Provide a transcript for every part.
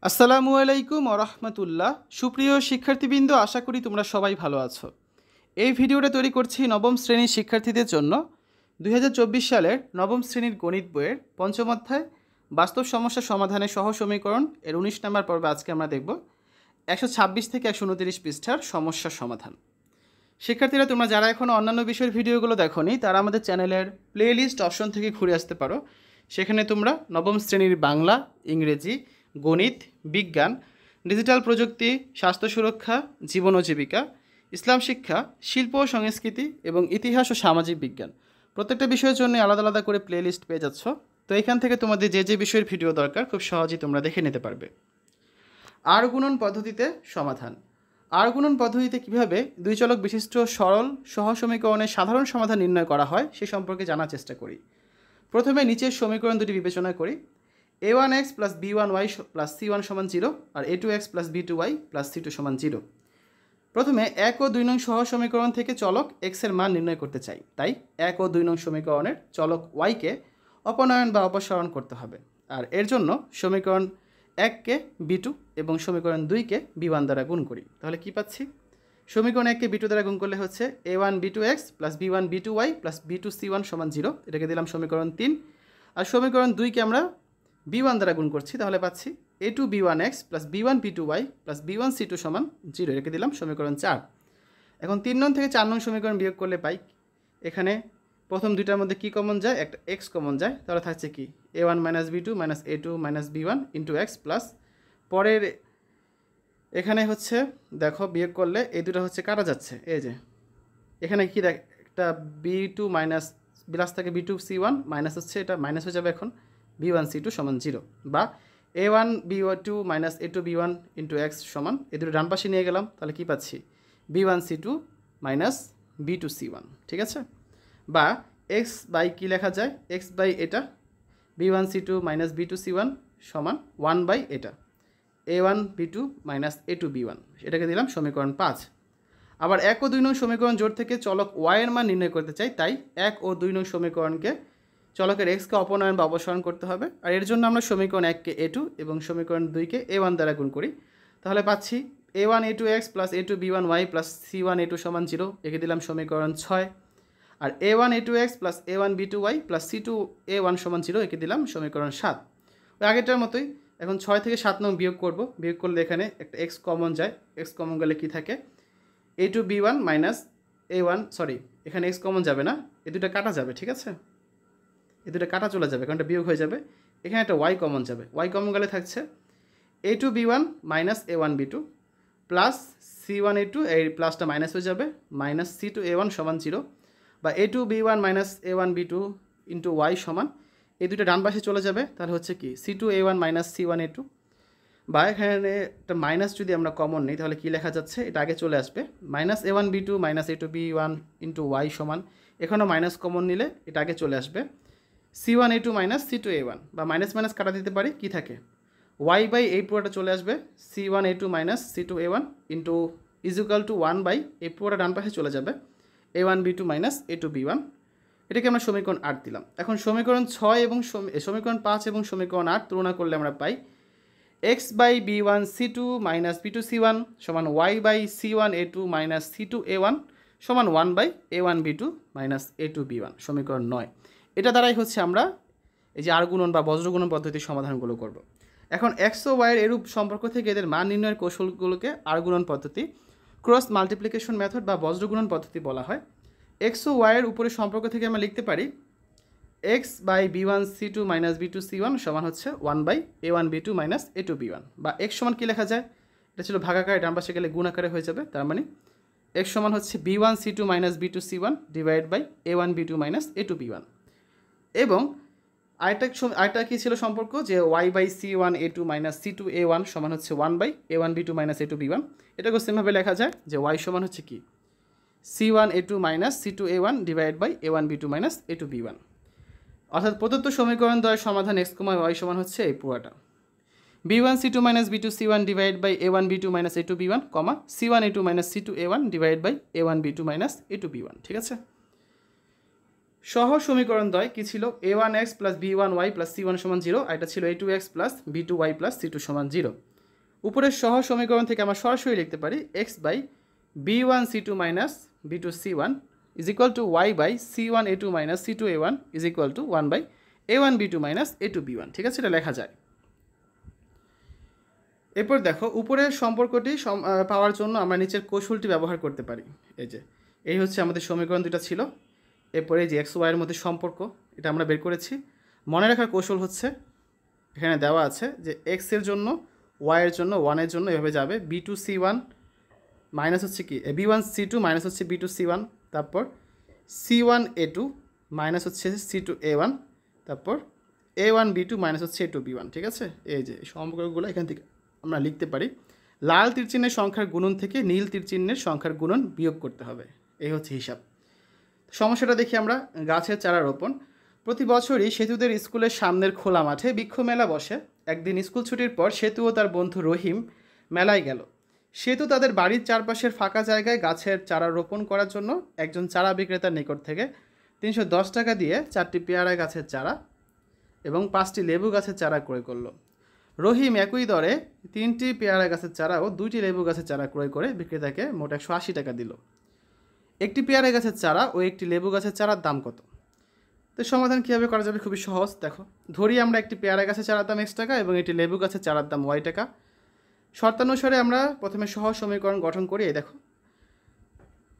আসসালামু আলাইকুম ওরহমতুল্লাহ। সুপ্রিয় শিক্ষার্থীবৃন্দ, আশা করি তোমরা সবাই ভালো আছো। এই ভিডিওটা তৈরি করছি নবম শ্রেণীর শিক্ষার্থীদের জন্য। 2024 সালের নবম শ্রেণীর গণিত বইয়ের পঞ্চম অধ্যায় বাস্তব সমস্যা সমাধানের সহ সমীকরণ এর 19 নম্বর পর্বে আজকে আমরা দেখব 126 থেকে 129 পৃষ্ঠার সমস্যার সমাধান। শিক্ষার্থীরা, তোমরা যারা এখনও অন্যান্য বিষয়ের ভিডিওগুলো দেখোনি তারা আমাদের চ্যানেলের প্লেলিস্ট অপশন থেকে ঘুরে আসতে পারো। সেখানে তোমরা নবম শ্রেণীর বাংলা, ইংরেজি, গণিত, বিজ্ঞান, ডিজিটাল প্রযুক্তি, স্বাস্থ্য সুরক্ষা, জীবন ও জীবিকা, ইসলাম শিক্ষা, শিল্প ও সংস্কৃতি এবং ইতিহাস ও সামাজিক বিজ্ঞান প্রত্যেকটা বিষয়ের জন্য আলাদা আলাদা করে প্লেলিস্ট পেয়ে যাচ্ছ। তো এখান থেকে তোমাদের যে যে বিষয়ের ভিডিও দরকার খুব সহজেই তোমরা দেখে নিতে পারবে। আর গুণন পদ্ধতিতে সমাধান। আর গুণন পদ্ধতিতে কীভাবে দুই চলক বিশিষ্ট সরল সহ সমীকরণের সাধারণ সমাধান নির্ণয় করা হয় সে সম্পর্কে জানার চেষ্টা করি। প্রথমে নিচের সমীকরণ দুটি বিবেচনা করি। a1x plus b1y plus c1 সমান 0 আর a2x plus b2y plus c2 সমান 0। প্রথমে 1 ও 2 নং সহ সমীকরণ থেকে চলক x এর মান নির্ণয় করতে চাই, তাই 1 ও 2 নং সমীকরণের চলক y-কে অপনয়ন বা অপসারণ করতে হবে। আর এর জন্য সমীকরণ 1-কে b2 এবং সমীকরণ 2-কে b1 দ্বারা গুণ করি। তাহলে কি পাচ্ছি? সমীকরণ 1-কে b2 দ্বারা গুণ করলে হচ্ছে a1 b2x plus b1 b2y plus b2 c1 সমান 0, এটাকে দিলাম সমীকরণ 3। আর সমীকরণ 2-কে আমরা b1 দ্বারা গুণ করছি, তাহলে পাচ্ছি a2 b1x plus b1 b2y plus b1 c2 সমান 0, রেখে দিলাম সমীকরণ 4। এখন 3 নং থেকে 4 নং সমীকরণ বিয়োগ করলে পাই এখানে প্রথম দুইটার মধ্যে কি কমন যায়, একটা x কমন যায়, তাহলে থাকছে কি a1 minus b2 minus a2 minus b1 into x plus পরের এখানে হচ্ছে দেখো বিয়োগ করলে এই দুটো হচ্ছে কাটা যাচ্ছে, এই যে এখানে কি দেখ একটা b2 মাইনাস প্লাস থাকে b2 c1 মাইনাস হচ্ছে এটা মাইনাস হয়ে যাবে এখন b1 c2 সমান 0, বা a1 b2 minus a2 b1 into x সমান এই দুটো ডান পাশে নিয়ে গেলাম, তাহলে কি পাচ্ছি b1 c2 minus b2 c1, ঠিক আছে। বা এক্স বাই কী লেখা যায়, এক্স বাই এটা b1 c2 minus b2 c1 সমান 1 বাই এটা a1 b2 minus a2 b1, এটাকে দিলাম সমীকরণ 5। আবার 1 ও 2 নং সমীকরণ জোড় থেকে চলক y এর মান নির্ণয় করতে চাই, তাই 1 ও 2 নং সমীকরণকে চলকের x-কে অপনয়ন বা অপসারণ করতে হবে। আর এর জন্য আমরা সমীকরণ 1-কে a2 এবং সমীকরণ 2-কে a1 দ্বারা গুণ করি, তাহলে পাচ্ছি a1 a2x plus a2 b1y plus c1 a2 সমান 0, একে দিলাম সমীকরণ 6। আর a1 a2x plus a1 b2y plus c2 a1 সমান 0, একে দিলাম সমীকরণ 7। ওই আগেরটার মতোই এখন 6 থেকে 7 নং বিয়োগ করব, বিয়োগ করলে এখানে একটা x কমন যায়, x কমন গেলে কি থাকে a2 b1 minus a1, sorry এখানে x কমন যাবে না, এই দুটো কাটা যাবে, ঠিক আছে, এই দুটো কাটা চলে যাবে কারণ এটা বিয়োগ হয়ে যাবে। এখানে একটা y কমন যাবে, y কমন গেলে থাকছে a2 b1 minus a1 b2 plus c1 a2, এই প্লাসটা মাইনাস হয়ে যাবে মাইনাস c2 a1 সমান 0, বা a2 b1 minus a1 b2 into y সমান এই দুটো ডান পাশে চলে যাবে, তাহলে হচ্ছে কি c2 a1 minus c1 a2, বা এখানে একটা মাইনাস যদি আমরা কমন নিই তাহলে কি লেখা যাচ্ছে, এটা আগে চলে আসবে minus a1 b2 minus a2 b1 into y সমান, এখানেও মাইনাস কমন নিলে এটা আগে চলে আসবে c1 a2 minus c2 a1, বা মাইনাস মাইনাস কাটা দিতে পারি, কি থাকে y বাই এই পুরোটা চলে আসবে c1 a2 minus c2 a1 into equal to 1 by এই পুরোটা ডান পাশে চলে যাবে a1 b2 minus a2 b1, এটাকে আমরা সমীকরণ 8 দিলাম। এখন সমীকরণ 6 এবং সমীকরণ 5 এবং সমীকরণ 8 তুলনা করলে আমরা পাই x by b1 c2 minus b2 c1 সমান y by c1 a2 minus c2 a1 সমান 1 by a1 b2 minus a2 b1, সমীকরণ 9। এটা দ্বারাই হচ্ছে আমরা এই যে আর গুণন বা বজ্রগুণন পদ্ধতির সমাধানগুলো করব। এখন x ও y এর এরূপ সম্পর্ক থেকে এদের মান নির্ণয়ের কৌশলগুলোকে আর গুণন পদ্ধতি, ক্রস মাল্টিপ্লিকেশন মেথড বা বজ্রগুণন পদ্ধতি বলা হয়। x ও y এর উপরে সম্পর্ক থেকে আমরা লিখতে পারি x by b1 c2 minus b2 c1 সমান হচ্ছে 1 by a1 b2 minus a2 b1, বা x সমান কী লেখা যায়, এটা ছিল ভাগাকারে, ডান পাশে গেলে গুণ আকারে হয়ে যাবে, তার মানে x সমান হচ্ছে b1 c2 minus b2 c1 divide by a1 b2 minus a2 b1। এবং আরেকটা কী ছিল সম্পর্ক, যে y by c1 a2 minus c2 a1 সমান হচ্ছে 1 by a1 b2 minus a2 b1, এটাকে সেমভাবে লেখা যায় যে y সমান হচ্ছে কি c1 a2 minus c2 a1 divide by a1 b2 minus a2 b1। অর্থাৎ প্রদত্ত সমীকরণ দ্বয়ের সমাধান x, y সমান হচ্ছে এই পুরোটা b1 c2 minus b2 c1 divide by a1 b2 minus a2 b1, c1 a2 minus c2 a1 divide by a1 b2 minus a2 b1, ঠিক আছে। সহ সমীকরণ দ্বয় কি ছিল, a1x plus b1y plus c1 সমান 0, আর এটা ছিল a2x plus b2y plus c2 সমান 0। উপরের সহ সমীকরণ থেকে আমরা সরাসরি লিখতে পারি X by b1 c2 minus b2 c1 is equal to Y by c1 a2 minus c2 a1 is equal to 1 by a1 b2 minus a2 b1। ঠিক আছে, এটা লেখা যায়। এরপর দেখো উপরের সম্পর্কটি পাওয়ার জন্য আমরা নিচের কৌশলটি ব্যবহার করতে পারি। এই হচ্ছে আমাদের সমীকরণ দুটা ছিল। এরপরে এই যে এক্স ওয়াইয়ের মধ্যে সম্পর্ক, এটা আমরা বের করেছি। মনে রাখার কৌশল হচ্ছে এখানে দেওয়া আছে যে এক্সের জন্য ওয়াইয়ের জন্য 1-এর জন্য এভাবে যাবে b2 c1 মাইনাস হচ্ছে কি b1 c2 মাইনাস হচ্ছে b2 c1, তারপর c1 a2 মাইনাস হচ্ছে c2 a1, তারপর a1 b2 মাইনাস হচ্ছে a2 b1। ঠিক আছে, এই যে সম্পর্কগুলো এখান থেকে আমরা লিখতে পারি। লাল তীরচিহ্নের সংখ্যার গুণন থেকে নীল তীরচিহ্নের সংখ্যার গুণন বিয়োগ করতে হবে, এই হচ্ছে হিসাব। সমস্যাটা দেখি আমরা। গাছের চারা রোপণ। প্রতি বছরই সেতুদের স্কুলের সামনের খোলা মাঠে বৃক্ষ মেলা বসে। একদিন স্কুল ছুটির পর সেতু ও তার বন্ধু রহিম মেলায় গেল। সেতু তাদের বাড়ির চারপাশের ফাঁকা জায়গায় গাছের চারা রোপণ করার জন্য একজন চারা বিক্রেতার নিকট থেকে 310 টাকা দিয়ে 4টি পেয়ারা গাছের চারা এবং 5টি লেবু গাছের চারা ক্রয় করল। রহিম একই দরে 3টি পেয়ারা গাছের চারা ও 2টি লেবু গাছের চারা ক্রয় করে বিক্রেতাকে মোট 180 টাকা দিল। একটি পেয়ারা গাছের চারা ও একটি লেবু গাছের চারার দাম কত? তো সমাধান কীভাবে করা যাবে? খুবই সহজ। দেখো, ধরি আমরা একটি পেয়ারা গাছের চারার দাম x টাকা এবং একটি লেবু গাছের চারার দাম y টাকা। শর্তানুসারে আমরা প্রথমে সহজ সমীকরণ গঠন করি। এই দেখো,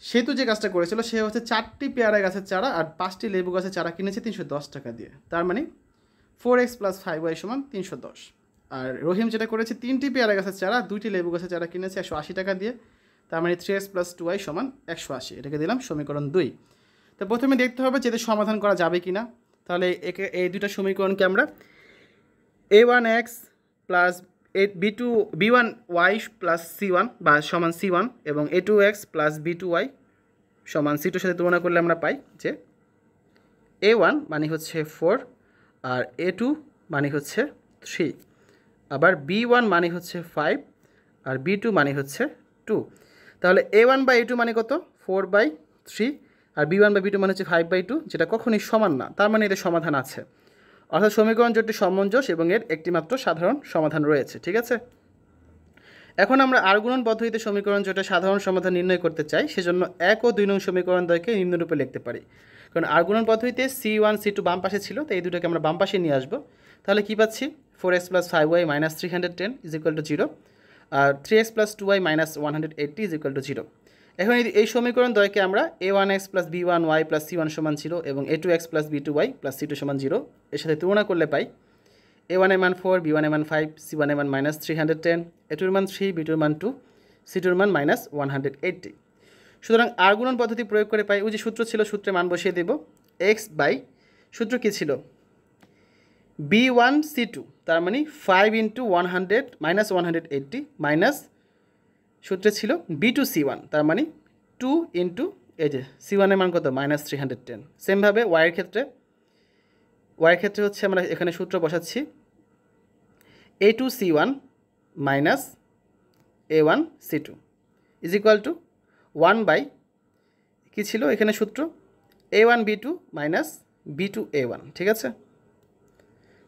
সেতু যে কাজটা করেছিল সে হচ্ছে 4টি পেয়ারা গাছের চারা আর 5টি লেবু গাছের চারা কিনেছে 310 টাকা দিয়ে, তার মানে 4x + 5y = 310। আর রহিম যেটা করেছে 3টি পেয়ারা গাছের চারা 2টি লেবু গাছের চারা কিনেছে 180 টাকা দিয়ে, তার মানে 3x + 2y = 180। এটাকে দিলাম সমীকরণ 2। তো প্রথমে দেখতে হবে যে এদের সমাধান করা যাবে কি না। তাহলে এই দুটো সমীকরণকে আমরা a1x plus b1y plus c1 বা সমান c1 এবং a2x প্লাস b2y সমান c2 সাথে তুলনা করলে আমরা পাই যে a1 মানে হচ্ছে 4 আর a2 মানে হচ্ছে 3, আবার b1 মানে হচ্ছে 5 আর b2 মানে হচ্ছে 2। তাহলে a1 বাই a2 মানে কত? 4/3 আর b1 বাই b2 মানে হচ্ছে 5/2, যেটা কখনই সমান না। তার মানে এদের সমাধান আছে, অর্থাৎ সমীকরণ জোটটি সমঞ্জস এবং এর একটিমাত্র সাধারণ সমাধান রয়েছে। ঠিক আছে, এখন আমরা আর গুণন পদ্ধতিতে সমীকরণ জোটের সাধারণ সমাধান নির্ণয় করতে চাই। সেজন্য 1 ও 2 নং সমীকরণ দ্বয়কে নিম্নরূপে লিখতে পারি। কারণ আর গুণন পদ্ধতিতে c1 c2 বাম পাশে ছিল, তো এই দুটোকে আমরা বাম পাশে নিয়ে আসবো। তাহলে কী পাচ্ছি? 4x + 5y - 310 = 0 আর 3x + 2y - 180 = 0। এখন এই সমীকরণ দ্বয়কে আমরা a1x + b1y + c1 = 0 এবং a2x + b2y + c2 = 0 এর সাথে তুলনা করলে পাই a1 এর মান 4, b1 এর মান 5, c1 এর মান -310, a2 এর মান 3, b2 এর মান 2, c2 এর মান -180। সুতরাং আর গুণন পদ্ধতি প্রয়োগ করে পাই, ওই যে সূত্র ছিল, সূত্রে মান বসিয়ে দেব। x বাই সূত্র কী ছিল? b1 c2, তার মানে 5 × 100 - 180 মাইনাস সূত্রে ছিল b2 c1, তার মানে 2 × এই যে c1 এর মান কত? -310। সেমভাবে ওয়াইয়ের ক্ষেত্রে হচ্ছে আমরা এখানে সূত্র বসাচ্ছি a2 c1 minus a1 c2 = 1 by কী ছিল এখানে সূত্র? a1 b2 minus b2 a1। ঠিক আছে,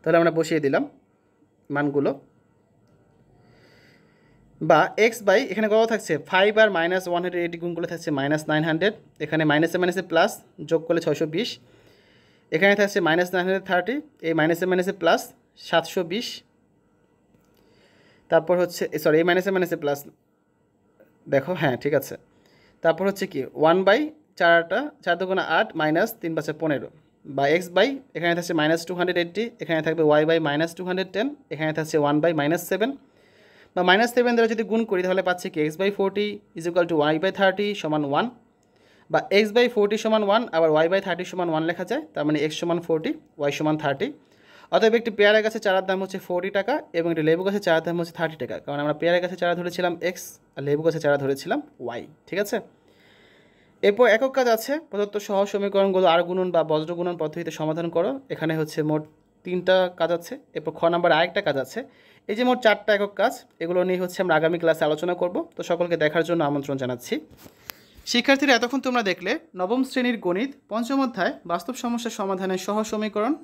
তাহলে আমরা বসিয়ে দিলাম মানগুলো। বা x বাই এখানে কত থাকছে? 5 আর -180 গুণ করলে থাকছে -900, এখানে মাইনাসে মাইনাসে প্লাস যোগ করলে 620, এখানে থাকছে -930, এই মাইনাসে প্লাস 720, তারপর হচ্ছে এই মাইনাসে মাইনাসে প্লাস, দেখো হ্যাঁ ঠিক আছে। তারপর হচ্ছে কি 1/4 4 × 8 -3 × 5 = 15 বা x বাই এখানে থাকছে -280, এখানে থাকবে y বাই -210, এখানে থাকছে 1/-7 বা -7 দ্বারা যদি গুণ করি তাহলে পাচ্ছি কি x/40 = y/30 = 1 বা x/40 = 1 আবার y/30 = 1 লেখা যায়, তার মানে x = 40 y = 30। অতএব একটি পেয়ারা গাছের চারার দাম হচ্ছে 40 টাকা এবং একটি লেবু গাছের চারার দাম হচ্ছে 30 টাকা, কারণ আমরা পেয়ারা গাছের চারা ধরেছিলাম x আর লেবু গাছের চারা ধরেছিলাম y। ঠিক আছে, এরপর একক কাজ আছে, প্রদত্ত সহজ সমীকরণগুলো আর গুণন বা বজ্র গুণন পদ্ধতিতে সমাধান করো। এখানে হচ্ছে মোট 3টা কাজ আছে। এরপর খ নাম্বার আরেকটা কাজ আছে। এই যে মোট 4টা একক কাজ, এগুলো নিয়ে হচ্ছে আমরা আগামী ক্লাসে আলোচনা করব। তো সকলকে দেখার জন্য আমন্ত্রণ জানাচ্ছি। শিক্ষার্থীরা, এতক্ষণ তোমরা দেখলে নবম শ্রেণীর গণিত পঞ্চম অধ্যায় বাস্তব সমস্যার সমাধানের সহজ সমীকরণ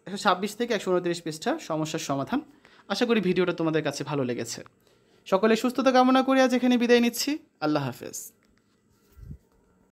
126 থেকে 129 পৃষ্ঠার সমস্যার সমাধান। আশা করি ভিডিওটা তোমাদের কাছে ভালো লেগেছে। সকলে সুস্থতা কামনা করে আজ এখানে বিদায় নিচ্ছি। আল্লাহ হাফেজ।